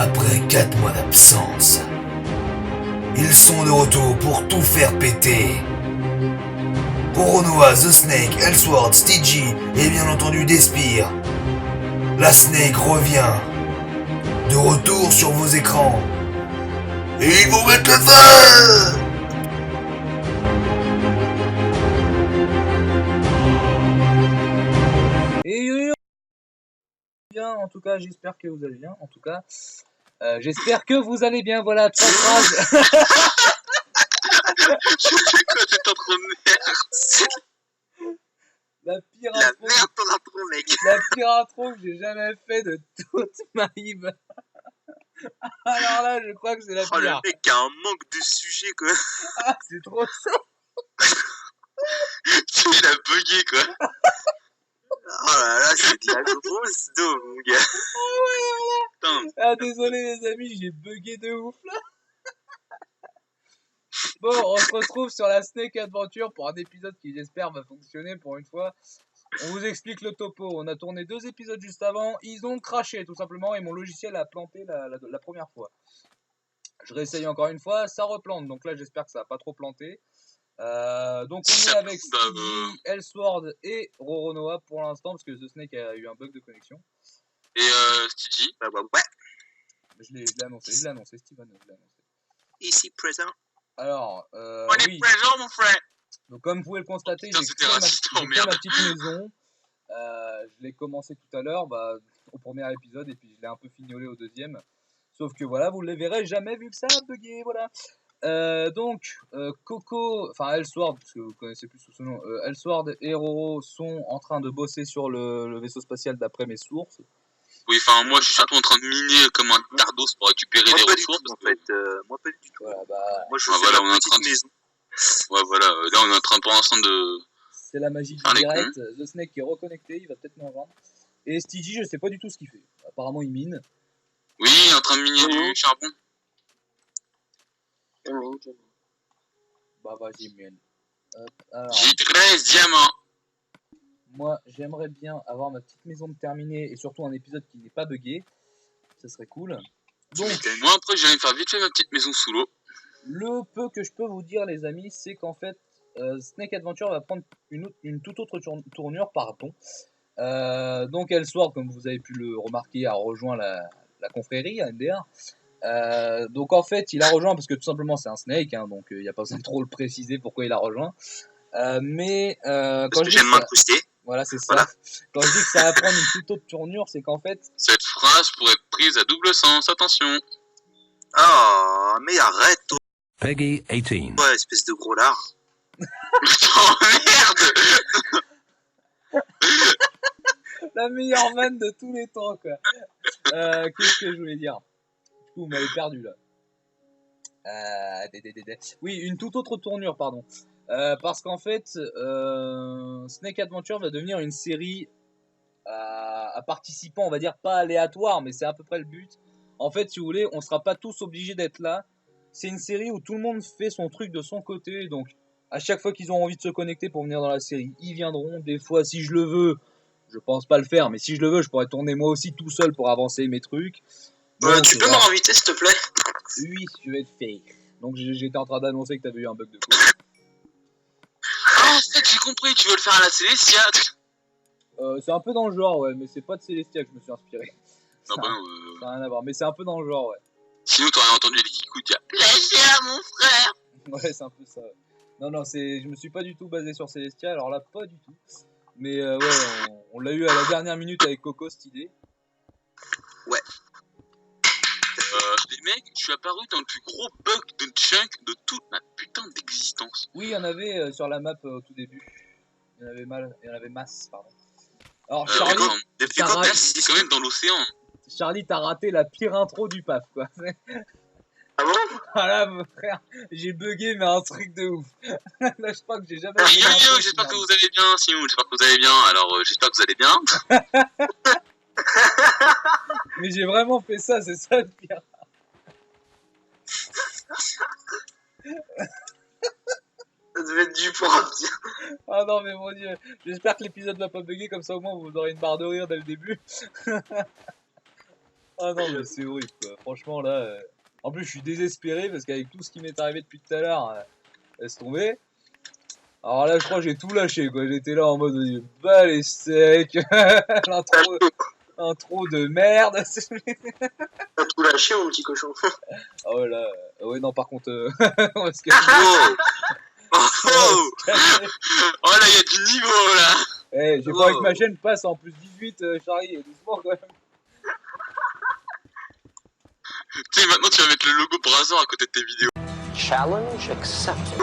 Après 4 mois d'absence, ils sont de retour pour tout faire péter. Roronoa, The Snake, Elsword, Stygie et bien entendu Despire. La Snake revient. De retour sur vos écrans. Et ils vont mettre le feu! Et yo, bien, en tout cas, j'espère que vous allez bien. En tout cas, j'espère que vous allez bien. Voilà, 3 phrases. Je fais quoi cette intro de merde? La pire La intro, merde ton intro, mec. la pire intro que j'ai jamais fait de toute ma vie. Alors là, je crois que c'est la Oh, le pire. mec a un manque de sujet, quoi. Ah, c'est trop ça. Il a bugué, quoi. Oh là là, c'est de la grosse daube, mon gars. Putain. Ah, désolé les amis, j'ai bugué de ouf là. Bon, on se retrouve sur la Snake Adventure pour un épisode qui j'espère va fonctionner pour une fois. On vous explique le topo. On a tourné 2 épisodes juste avant. Ils ont craché tout simplement et mon logiciel a planté la première fois. Je réessaye encore une fois, ça replante. Donc là, j'espère que ça va pas trop planter. Donc on est avec Stygie, Elsword et Roronoa pour l'instant parce que The Snake a eu un bug de connexion. Et Stygie, bah ouais. Je l'ai annoncé, Steven, je l'ai annoncé. Ici présent. Alors, On est oui. présent, mon frère. Donc comme vous pouvez le constater, Putain, j'ai c'était créé raciste, oh, ma merde. petite maison. Je l'ai commencé tout à l'heure, au premier épisode, et puis je l'ai un peu fignolé au deuxième. Sauf que voilà, vous ne les verrez jamais vu que ça a bugué, voilà. Coco, enfin Elsword, parce que vous connaissez plus sous ce nom, Elsword et Roro sont en train de bosser sur le vaisseau spatial d'après mes sources. Oui, enfin, moi, je suis surtout en train de miner comme un tardos pour récupérer des ressources. En fait, moi pas du tout. Voilà, Moi je Ah, fais voilà, ma on est en petite train de- maison. Ouais, voilà, là, on est en train pour l'instant de... c'est la magie du Ah, les direct. The Snake est reconnecté, il va peut-être nous rejoindre. Et Stygie, je sais pas du tout ce qu'il fait. Apparemment, il mine. Oui, il est en train de miner du charbon. Bah, vas-y, mine. Hop, alors. J'ai 13 diamants. Moi, j'aimerais bien avoir ma petite maison terminée et surtout un épisode qui n'est pas buggé. Ça serait cool. Donc, Moi, après, j'allais me faire vite fait ma petite maison sous l'eau. le peu que je peux vous dire, les amis, c'est qu'en fait, Snake Adventure va prendre une toute autre tournure, pardon. Donc, Elsword, comme vous avez pu le remarquer, a rejoint la confrérie, NDR. Donc, en fait, il a rejoint parce que tout simplement, c'est un Snake, hein, donc il n'y a pas besoin de trop le préciser pourquoi il a rejoint. Quand Parce que je dis j'aime m'incruster. voilà, c'est ça. Voilà. Quand je dis que ça va prendre une toute autre tournure, c'est qu'en fait, Cette phrase pourrait être prise à double sens, attention. Oh, mais arrête, toi, Peggy 18. espèce de gros lard. Putain, merde. la meilleure vanne de tous les temps, quoi. Qu'est-ce que je voulais dire? Du coup, vous m'avez perdu, là. Oui, une toute autre tournure, pardon. Parce qu'en fait, Snake Adventure va devenir une série à participants, on va dire, pas aléatoires, mais c'est à peu près le but. En fait, si vous voulez, on sera pas tous obligés d'être là. C'est une série où tout le monde fait son truc de son côté, donc à chaque fois qu'ils ont envie de se connecter pour venir dans la série, ils viendront. Des fois, si je le veux, je pense pas le faire, mais si je le veux, je pourrais tourner moi aussi tout seul pour avancer mes trucs. Donc, Tu peux me réinviter, s'il te plaît? oui, je vais te faire. Donc j'étais en train d'annoncer que t'avais eu un bug de coup. Ah, en fait, j'ai compris, tu veux le faire à la Célestia. C'est un peu dans le genre, ouais, mais c'est pas de Celestia que je me suis inspiré. Non, Ça bah a- non, Ça n'a rien à voir, mais c'est un peu dans le genre, ouais. sinon t'aurais entendu les Kikous dire plaisir, mon frère. Ouais, c'est un peu ça. Ouais. Non, je me suis pas du tout basé sur Celestia, alors là, pas du tout. Mais ouais, on l'a eu à la dernière minute avec Coco, cette idée. Les mecs, je suis apparu dans le plus gros bug de chunk de toute ma putain d'existence. Oui, il y en avait sur la map au tout début. Il y en avait masse, pardon. Alors, Charlie, Depuis t'as quand raté- C'est quand même dans l'océan. Charlie, t'as raté la pire intro du PAF, quoi. Ah bon? Voilà, mon frère, j'ai bugué, mais un truc de ouf. Là, je crois que j'ai jamais Yo fait d'intro yo, j'espère que finale. vous allez bien, Simon, j'espère que vous allez bien. Alors, j'espère que vous allez bien. Mais j'ai vraiment fait ça, c'est ça le pire. Ça devait être du pour un petit. Ah non, mais mon dieu, j'espère que l'épisode va pas bugger, comme ça au moins vous aurez une barre de rire dès le début. Ah non, mais c'est horrible, quoi. Franchement, là... En plus, je suis désespéré parce qu'avec tout ce qui m'est arrivé depuis tout à l'heure, laisse tomber. Alors là, je crois que j'ai tout lâché, quoi. J'étais là en mode bah les steaks, l'intro de merde. T'as tout lâché, mon petit cochon. Ah ouais, là, ouais, non, par contre, on va se calmer. Oh, oh, On va oh, se calmer. oh là, il y a du niveau là. Eh, j'ai pas envie que ma chaîne passe en plus 18, Charlie, doucement quand même. Tu sais, maintenant tu vas mettre le logo Brazor à côté de tes vidéos. Challenge accepted.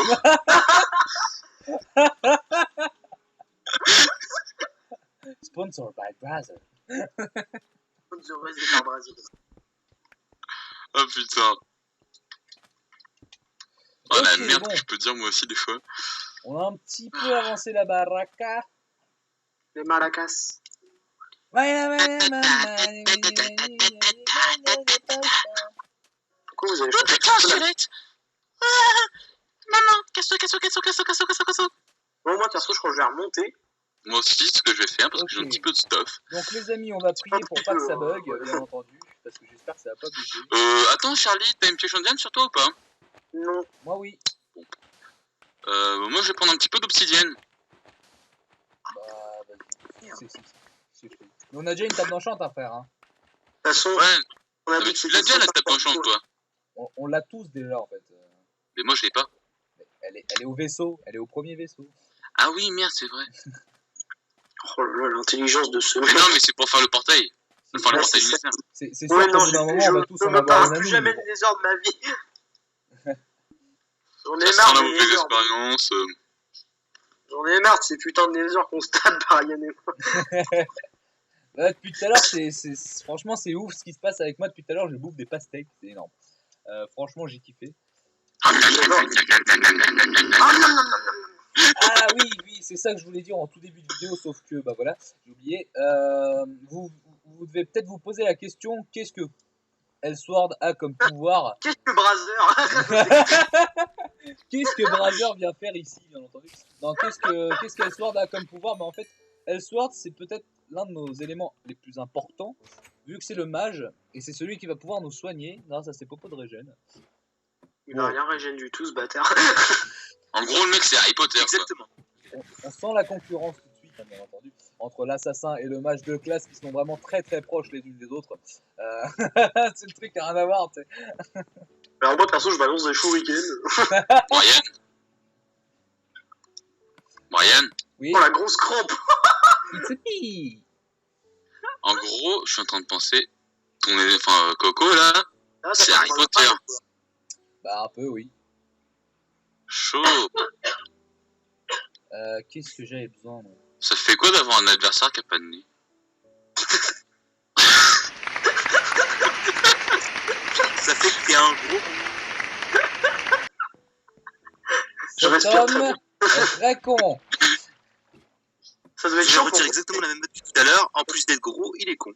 Sponsored by Brazzer. Sponsorisé par Brazil. Oh putain. Oh la Ok, merde bon. que je peux dire moi aussi des fois. On a un petit peu avancé la baraka. Les Maracas. Pourquoi vous avez fait Putain, squelette. Maman, casse-toi. Bon, moi, perso, je crois que je vais remonter. Moi aussi, c'est ce que je vais faire parce que j'ai un Ok. petit peu de stuff. Donc les amis, on va prier pour pas que ça bug, bien entendu, parce que j'espère que ça va pas bugger. Attends Charlie, t'as une pièce indienne sur toi ou pas? Non. Moi oui. Moi je vais prendre un petit peu d'obsidienne. Bah vas-y. C'est fait. Mais on a déjà une table d'enchant, hein, frère. Hein. De toute façon, Ouais, on a mais dit que tu l'as déjà la table d'enchant toi. On l'a tous déjà en fait. Mais moi je l'ai pas. Elle est au vaisseau, elle est au premier vaisseau. Ah oui, merde, c'est vrai. Oh là là, l'intelligence de ce Mais mec. non, mais c'est pour faire le portail. Enfin, le Ouais, portail c'est du nécessaire. C'est sûr Ouais, qu'au non, bout d'un moment, je on va tous ne en me avoir parle un plus ami. jamais mais des lézards de ma vie. J'en Ça ai sent marre la des mauvaise lézards. expérience. J'en ai marre de ces putains de lézards qu'on se tape par Yann et moi. Là, depuis tout à l'heure, franchement, c'est ouf ce qui se passe avec moi depuis tout à l'heure. Je bouffe des pastèques, c'est énorme. Franchement, j'ai kiffé. Ah oui, c'est ça que je voulais dire en tout début de vidéo, sauf que, bah voilà, j'ai oublié. Vous devez peut-être vous poser la question, qu'est-ce que Elsword a comme pouvoir? Qu'est-ce que Brazzer? Qu'est-ce que Brazzer vient faire ici, bien entendu? Non, qu'est-ce qu'Elsword a comme pouvoir? Mais en fait, Elsword, c'est peut-être l'un de nos éléments les plus importants, vu que c'est le mage, et c'est celui qui va pouvoir nous soigner grâce à ses popos de régène. Il va rien régénérer du tout, ce bâtard. En gros, le mec, c'est Harry Potter. Exactement. On sent la concurrence tout de suite, hein, bien entendu, entre l'assassin et le mage de classe qui sont vraiment très très proches les unes des autres. C'est le truc qui a rien à voir, tu sais. Alors moi, perso, je balance des shurikens. Brian, Oui, Oh, la grosse crampe. it's a me. en gros, je suis en train de penser, Coco là, Ah, c'est ça Harry fait Potter. mal, quoi. Bah un peu, oui. Chaud. Qu'est-ce que j'avais besoin, moi? Ça fait quoi d'avoir un adversaire qui a pas de nez? Ça fait que t'es un gros. Je Cet respire très homme est très con. Ça devait être Je chiant retire pour... exactement la même note que tout à l'heure. En plus d'être gros, il est con.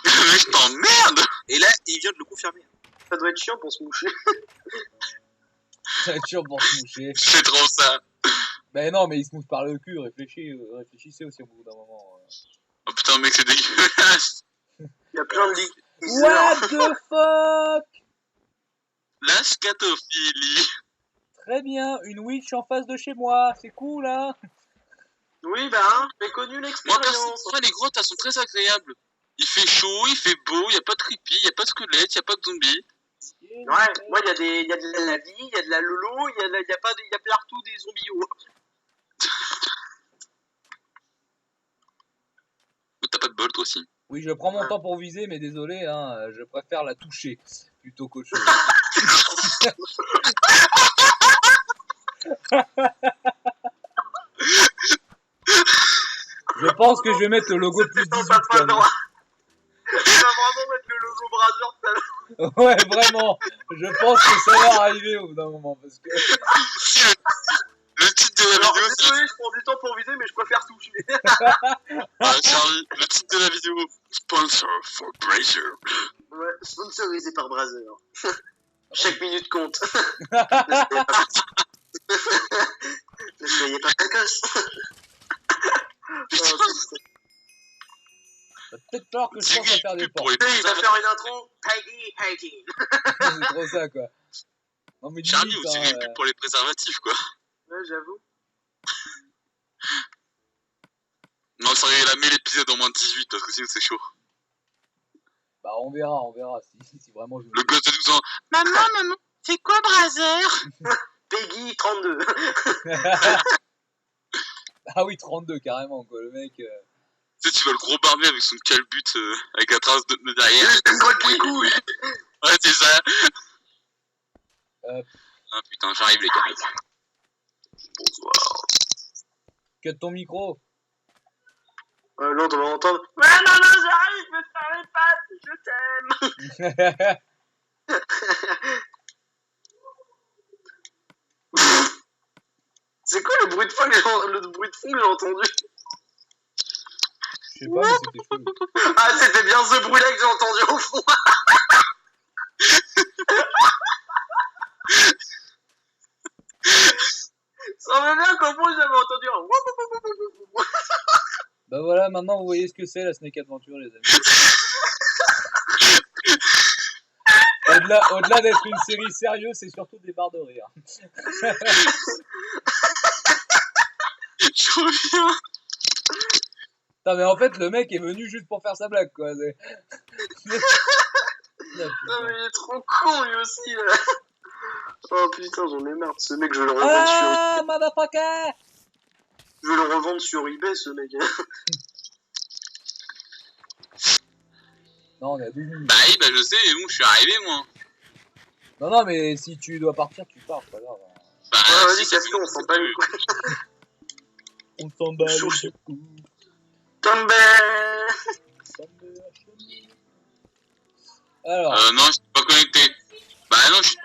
Le mec t'emmerde. Et là, il vient de le confirmer. Ça doit être chiant pour se moucher. C'est toujours pour se moucher. C'est trop ça. Mais non, mais il se mouche par le cul, réfléchissez aussi au bout d'un moment. Oh putain, mec, c'est dégueulasse. Il y a plein de lits. What the fuck? La scatophilie. Très bien, une witch en face de chez moi, c'est cool, hein? Oui, bah, hein, j'ai connu Moi, l'expérience. les grottes, elles sont très agréables. Il fait chaud, il fait beau, il y a pas de creepy, il y a pas de squelette, il y a pas de zombies. Ouais, moi, il y a de la vie, il y a de la lolo, il y a partout des zombies. T'as pas de bol, toi aussi. Oui, je prends mon temps pour viser, mais désolé, hein, je préfère la toucher plutôt qu'autre chose. Je pense que je vais mettre le logo plus 18 quand même. Tu vas vraiment mettre le logo Brazzer tout à l'heure. Ouais, vraiment. Je pense que ça va arriver au bout d'un moment. Parce que... Le titre de la Alors, vidéo, c'est... désolé, je prends du temps pour viser, mais je préfère toucher. Ah, Charlie, le titre de la vidéo. Sponsor for Brazier. Ouais, sponsorisé par Brazzer. Chaque minute compte. Ne soyez pas précoce. Putain. Va peut-être falloir que je pense à faire des pour portes. les Tu sais, il va faire une intro. Peggy 18. C'est trop ça, quoi. Non, mais Charlie limite, aussi, hein, une pub pour les préservatifs, quoi. Ouais, j'avoue. Non, ça y la met l'épisode en moins de 18, parce que sinon c'est chaud. bah, on verra si vraiment je me... Le gosse de 12 ans. Maman, c'est quoi Brazer? Peggy 32. Ah oui, 32, carrément, quoi, le mec... Tu sais, tu vois le gros barbu avec son calbut, avec la trace de derrière. Botte les couilles. Ouais, c'est ça. Hop. Ah putain, j'arrive les gars. Bonsoir. Cut ton micro. L'autre va entendre. Ouais, non, j'arrive, je vais faire les pattes, je t'aime. C'est quoi le bruit de fond que j'ai entendu? Je sais pas, mais c'était chelou. Ah, c'était bien ce bruit-là que j'ai entendu au fond. Ça me bien qu'au fond j'avais entendu un. Bah voilà, maintenant vous voyez ce que c'est la Snake Adventure, les amis. Au-delà d'être une série sérieuse, c'est surtout des barres de rire. Je reviens. Putain, mais en fait, le mec est venu juste pour faire sa blague, quoi. C'est- Ah, Non, mais putain. il est trop con lui aussi là. Oh putain, j'en ai marre de ce mec, je vais le revendre sur. Ah, motherfucker! Je vais le revendre sur eBay ce mec. Non, on est à 12 minutes. Bah oui, bah je sais, mais bon, je suis arrivé moi. Non, mais si tu dois partir, tu pars, c'est pas grave. Bah, Ah, vas-y, si, ça casse-toi, on s'en bat les couilles. On s'en bat Chaud, les chaud. couilles. Tombé. Alors, non, je suis pas connecté. Bah non, je suis...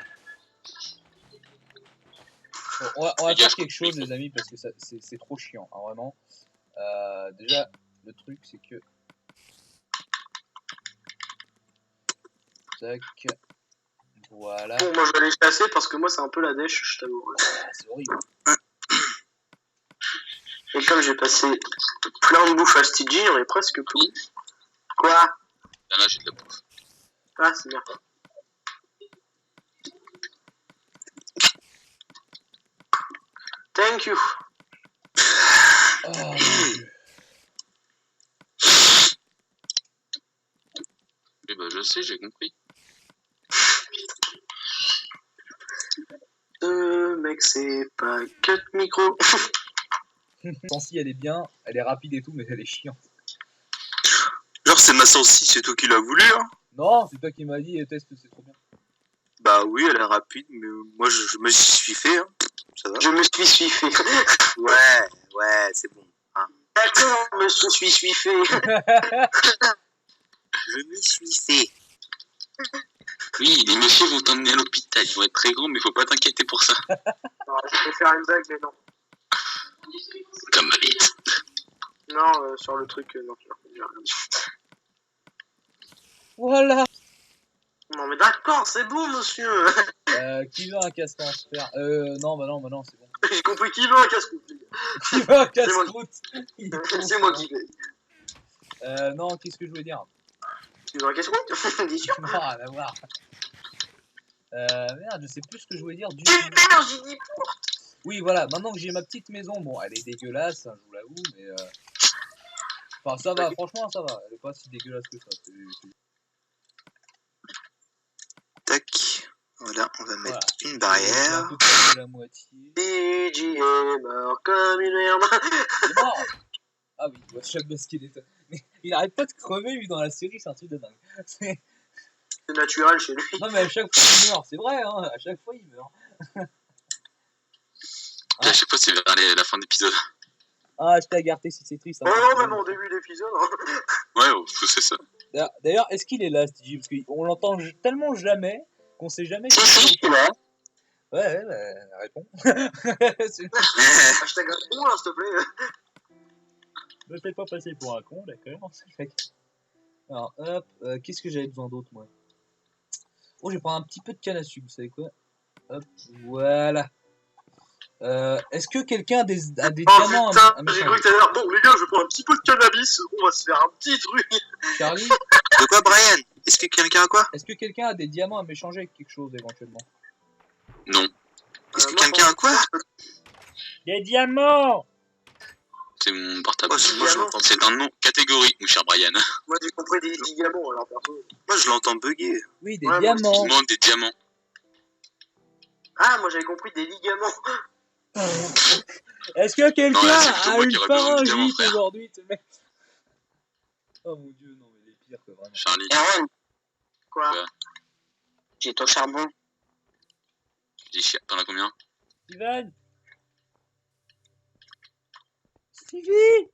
bon, on va Les gars, faire je quelque coupe le chose, les amis, parce que c'est trop chiant, hein, vraiment. Déjà, le truc, c'est que... Tac. Voilà. Bon, moi je vais aller chasser parce que moi c'est un peu la dèche, je t'avoue. Ah, c'est horrible. Et comme j'ai passé plein de bouffe à Stigi, on est presque plus. Quoi? Là, j'ai de la bouffe. Ah, c'est bien. Thank you. Oh, mon Dieu. Eh bah je sais, j'ai compris. Mec, c'est pas cut micro. Sensi, elle est bien, elle est rapide et tout, mais elle est chiante. Genre c'est ma sensi, c'est toi qui l'as voulu, hein? Non, c'est toi qui m'as dit, teste, c'est trop bien. Bah oui, elle est rapide, mais moi je me suis fait, hein. Ça va? Je me suis suiffé. Ouais, c'est bon. Hein. D'accord, je me suis suiffé. Je me suis fait. Oui, les messieurs vont t'emmener à l'hôpital, ils vont être très grands, mais faut pas t'inquiéter pour ça. Non, je vais faire une blague, mais non. Comme ma bite. Non, sur le truc, non. J'ai rien dit. Voilà. Non, mais d'accord, c'est bon, monsieur. Qui veut un casse-transfert? Non, bah non, c'est bon. J'ai compris qui veut un casse-coupe. Qui veut un casse-croûte? C'est moi qui vais. Non, qu'est-ce que je voulais dire? Tu veux un casse-coupe? Dis sûr. Non, rien à voir. Merde, je sais plus ce que je voulais dire du Super, j'ai dit. Oui, voilà, maintenant que j'ai ma petite maison, bon, elle est dégueulasse, hein, je vous l'avoue, mais... Enfin, ça va, franchement, ça va. Elle est pas si dégueulasse que ça. Tac. Voilà, on va mettre Voilà. une barrière. J'ai un peu passé la moitié. DJ est mort comme une merde. Il est mort. Ah oui, ouais, chaque boss qu'il est... Mais il arrête pas de crever, lui, dans la série, c'est un truc de dingue. C'est- C'est naturel chez lui. Non, mais à chaque fois, il meurt, c'est vrai, hein, à chaque fois, il meurt. À chaque fois, c'est vers la fin d'épisode. Ah, je t'ai agarté si c'est triste. Oh hein. non, même en début d'épisode. Hein. Ouais, c'est ça. D'ailleurs, est-ce qu'il est là, Stigi? Parce qu'on l'entend tellement jamais qu'on sait jamais. Si, si, ouais. Ouais, réponds. C'est- Hashtag bon là, s'il te plaît. Ne fais pas passer pour un con, d'accord? Alors, hop, qu'est-ce que j'avais besoin d'autre, moi? Oh, je vais prendre un petit peu de canne à sucre, vous savez quoi? Hop, voilà. Est-ce que quelqu'un a des Oh diamants putain, à j'ai mettre cru que t'allais dire bon les gars, je vais prendre un petit peu de cannabis, on va se faire un petit truc. Charlie, De quoi, Brian? Est-ce que quelqu'un a quoi? est-ce que quelqu'un a des diamants à m'échanger avec quelque chose éventuellement? Non. Est-ce que moi, quelqu'un a quoi? Des diamants! C'est mon portable. Moi, je l'entends. C'est un nom catégorie, mon cher Brian. Moi j'ai compris des diamants alors perso. Moi, je l'entends bugger. Oui, des Ouais, moi Il diamants. demande des diamants. Ah, moi j'avais compris des ligaments. Est-ce que quelqu'un Non, là, c'est plutôt a moi une qui aurais besoin de diamants, pharyngite frère. aujourd'hui, ce mec? Oh mon dieu, non, mais les pires que vraiment. Charlie, Quoi? Ouais. J'ai ton charbon. tu dis t'en as combien? Steven! Stevie!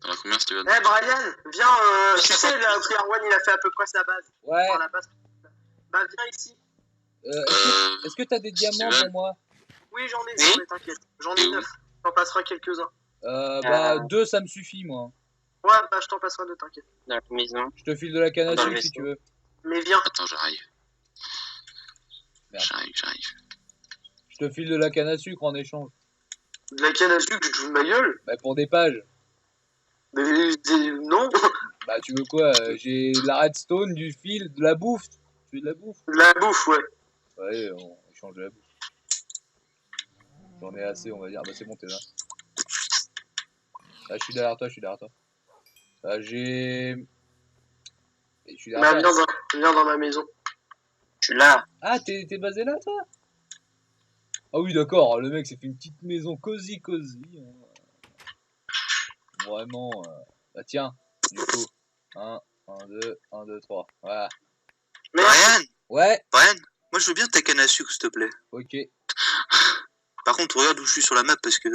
T'en as combien, Steven? Eh Brian, viens, tu sais là où Erwan il a fait à peu près sa base. Ouais, Enfin, la base. Bah viens ici. est-ce que t'as des diamants Steven. pour moi? Oui j'en ai, Oui. t'inquiète. J'en ai 9. T'en passeras quelques-uns. Bah, 2 ça me suffit, moi. Ouais, bah je t'en passerai 2, t'inquiète. Dans la maison. Je te file de la canne à Dans le sucre si vaisseau. tu veux. Mais viens. Attends, j'arrive. Merde. J'arrive. Je te file de la canne à sucre en échange. De la canne à sucre, tu te fous de ma gueule? Bah, pour des pages. Mais non. Bah, tu veux quoi? J'ai de la redstone, du fil, de la bouffe. Tu veux de la bouffe? De la bouffe, ouais. Ouais, on échange de la bouffe. J'en ai assez, on va dire. Bah, c'est bon, t'es là. Ah, je suis derrière toi, j'ai... Et je suis Bah derrière toi. viens dans ma maison. Je suis là. Ah, t'es basé là, toi? Ah oui, d'accord, le mec s'est fait une petite maison cosy. Vraiment... Bah tiens, du coup. 1, 2, 3. Voilà. Mais Brian, Ouais, moi, je veux bien ta canne à sucre, s'il te plaît. ok. Par contre, regarde où je suis sur la map parce que.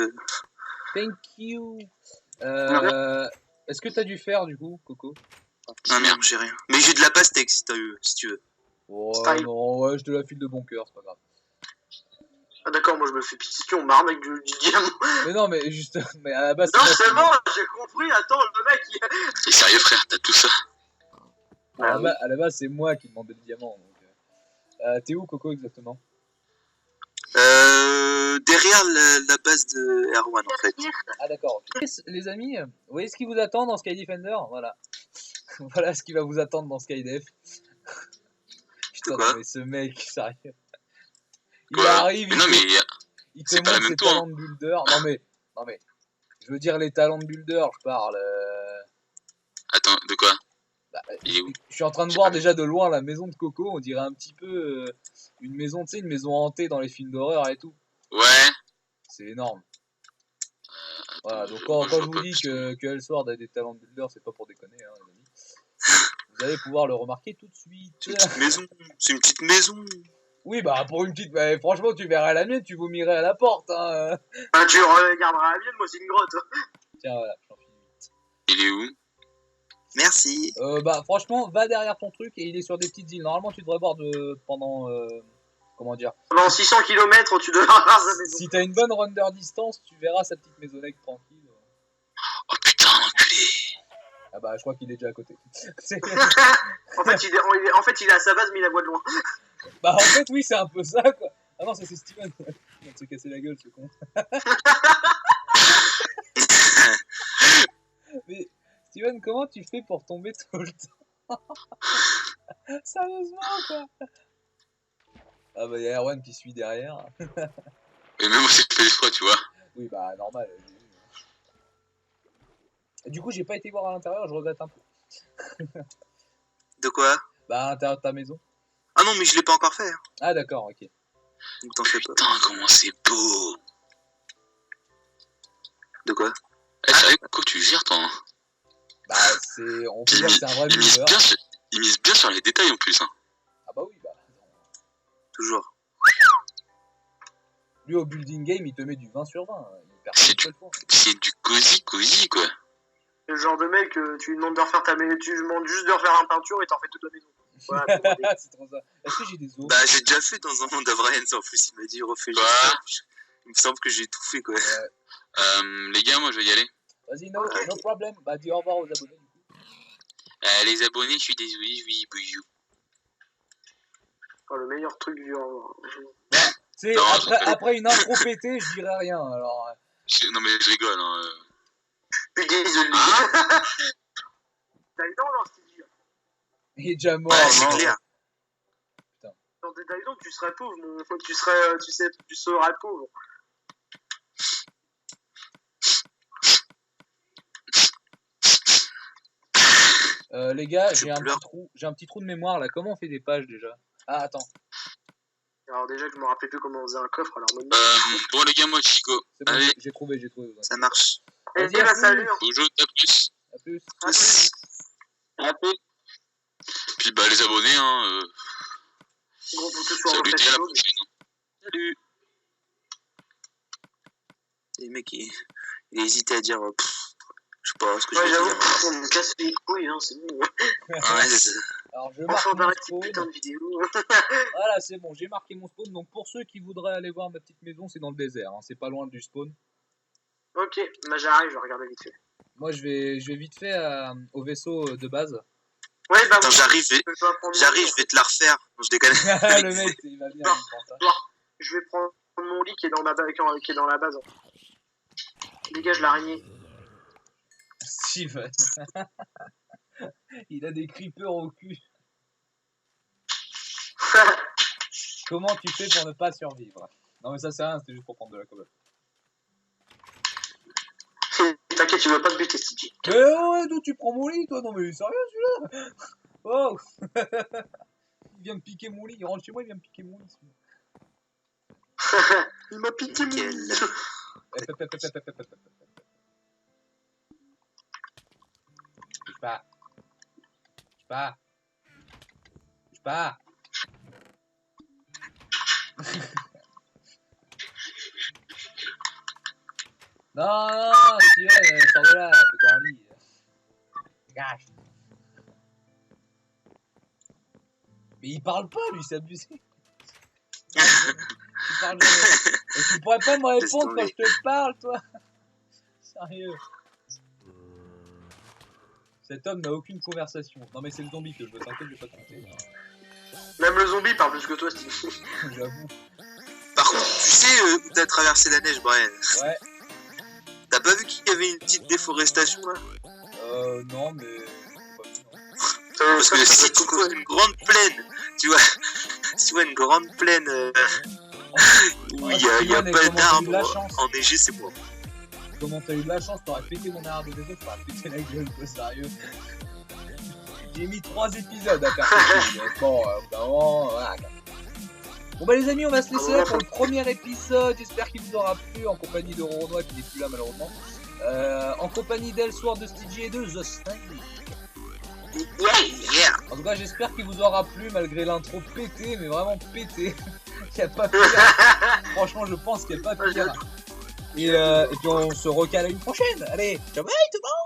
Thank you. Est-ce que t'as du fer, du coup, Coco? Ah merde, j'ai rien. Mais j'ai de la pastèque si tu veux. Oh Style. non, ouais, je te la file de bon cœur, c'est pas grave. Ah d'accord, moi je me fais pitié, on m'arnaque du diamant. Mais non, mais juste... Mais à la base, Non moi qui- c'est bon, j'ai compris, attends, le mec il... T'es sérieux, frère? T'as tout ça? à la base, c'est moi qui demandais le diamant. Donc, t'es où, Coco, exactement? Derrière la base de Erwan, en fait. Ah, d'accord. Ok. Les amis, vous voyez ce qui vous attend dans Sky Defender? Voilà. Voilà ce qui va vous attendre dans Skydef. Putain, quoi non, mais ce mec, sérieux. Il Quoi? arrive, Mais non, mais il te c'est pas la montre même ses tour, hein. talents de builder. Non mais, je veux dire les talents de builder, je parle. attends, de quoi? Bah, Il est où? je suis en train de J'ai voir pas déjà de loin la maison de Coco, on dirait un petit peu une maison, tu sais, une maison hantée dans les films d'horreur et tout. Ouais. C'est énorme. Attends, Voilà, donc je quand je vois vous pas, dis parce que Elsword a des talents de builder, c'est pas pour déconner, hein, les amis. Vous allez pouvoir le remarquer tout de suite. C'est une petite maison. C'est une petite maison. Oui, bah pour une petite... Bah, franchement, tu verrais la mienne, tu vomirais à la porte. Hein. Ah, tu regarderas la mienne, moi c'est une grotte. Tiens, voilà, j'en file. Il est où? Merci. Bah franchement, va derrière ton truc et il est sur des petites îles. Normalement, tu devrais voir pendant... comment dire? Pendant 600 km, tu devras voir sa maison. Si t'as une bonne render distance, tu verras sa petite maisonnette tranquille. Oh putain, enculé! Ah bah, je crois qu'il est déjà à côté. C'est- En fait, il est à sa base, mais il la voit de loin. Bah en fait, oui, c'est un peu ça, quoi. Ah non, ça c'est Steven. Il vient de se casser la gueule, ce con. Mais Steven, comment tu fais pour tomber tout le temps? Sérieusement, quoi. Ah bah, il y a Erwan qui suit derrière. Et même moi, c'est fait exprès, tu vois. Oui, bah, normal. J'ai vu. Et du coup, j'ai pas été voir à l'intérieur, je regrette un peu. De quoi? Bah, à l'intérieur de ta maison. Ah non, mais je l'ai pas encore fait. Hein. Ah, d'accord, ok. Donc t'en fais pas. Putain, comment c'est beau! De quoi? Eh, sérieux, quoi tu gères, toi? Hein? Bah, on peut dire que c'est un vrai Il mise builder. il mise bien sur les détails en plus, hein. Ah bah oui, bah. Toujours. Lui, au building game, il te met du 20 sur 20. Hein. Il perd C'est une seule fois. C'est du cosy, quoi. Le genre de mec, tu lui demandes de refaire ta maison, tu lui demandes juste de refaire un peinture et t'en fais toute la maison. Voilà, C'est trop ça. Est-ce que j'ai des os? Bah, j'ai déjà fait dans un monde à Brian, en plus. Il m'a dit, refais Quoi? juste. Il me semble que j'ai tout fait, quoi. Les gars, moi, je vais y aller. Vas-y, no problem. Bah, dis au revoir aux abonnés, du coup. Les abonnés, je suis désolé, oui, bouyou. Oh, le meilleur truc du Tu sais, Non, après une intro pétée, je dirais rien. Alors, Non, mais je rigole, hein. suis désolé. T'as le temps dans Stevie. Il est déjà mort. Ouais, c'est non. clair. Dans des Island, tu serais pauvre, mon. Tu serais pauvre. Les gars, Je j'ai un pleure. petit trou de mémoire là. Comment on fait des pages déjà? Ah, attends. Alors, déjà que je me rappelais plus comment on faisait un coffre, alors même. Bon, les gars, moi, Chico. C'est bon, Allez, j'ai trouvé. Ça marche. Et Vas-y, à bah, plus. salut. bonjour, à plus. À plus. À plus. Puis, bah, les abonnés, hein. Gros poutou sur Salut, votre et à la chaude. prochaine. Salut. Les mecs, il hésitait à dire, je sais pas ce que je Ouais, vais j'avoue, dire. on me casse les couilles, hein, c'est bon. Ouais, c'est ça. Alors, je Enfin, marque on mon arrête cette putain spawn. de vidéo. Voilà, c'est bon, j'ai marqué mon spawn. Donc, pour ceux qui voudraient aller voir ma petite maison, c'est dans le désert. Hein. C'est pas loin du spawn. Ok, bah j'arrive, je vais regarder vite fait. Moi, je vais vite fait au vaisseau de base. Ouais, bah Attends, oui, j'arrive, je vais pas prendre mon je lit. vais te la refaire. Non, je déconne. Le mec, il va venir, il pense, hein. Je vais prendre mon lit qui est dans la base. Dégage l'araignée. Steven. Il a des creepers au cul. Comment tu fais pour ne pas survivre? Non, mais ça, c'est rien, c'était juste pour prendre de la cover. T'inquiète, tu vas pas te buter, Stitchy. Mais ouais, d'où tu prends mon lit, toi? Non, mais il est sérieux, celui-là? Oh. Il vient me piquer mon lit. Il rentre chez moi, il vient me piquer mon lit. Celui-là. Il m'a piqué mon Nickel. lit. Bouge pas. Bouge pas. Bouge pas. Non, Steven, sors de là, fais-toi un lit. Dégage. Mais il parle pas, lui, c'est abusé. Il parle jamais. Et tu pourrais pas me répondre quand je te parle, toi. Sérieux. Cet homme n'a aucune conversation. Non mais c'est le zombie que je veux, t'inquiète, je vais pas te monter. Même le zombie parle plus que toi, Stitchy. J'avoue. Par contre, tu sais où t'as traversé la neige, Brian? Ouais. T'as pas vu qu'il y avait une petite déforestation là? Non mais... Parce que si tu vois une grande plaine, tu vois une grande plaine où il y a pas d'arbres enneigés, c'est moi. Comment t'as eu de la chance, t'aurais pété mon arbre de vélo, t'aurais pété la gueule, quoi, sérieux. J'ai mis 3 épisodes à faire ça. Bon, voilà. Bon bah les amis, on va se laisser là pour le premier épisode. J'espère qu'il vous aura plu, en compagnie de Renoir qui n'est plus là malheureusement. En compagnie d'Elsword, de Stigi et de The Snake. Yeah. En tout cas, j'espère qu'il vous aura plu malgré l'intro pété, mais vraiment pété. Il n'y a pas pire. Franchement, je pense qu'il n'y a pas pire. Et puis on se recale à une prochaine. Allez, ciao bye tout le monde.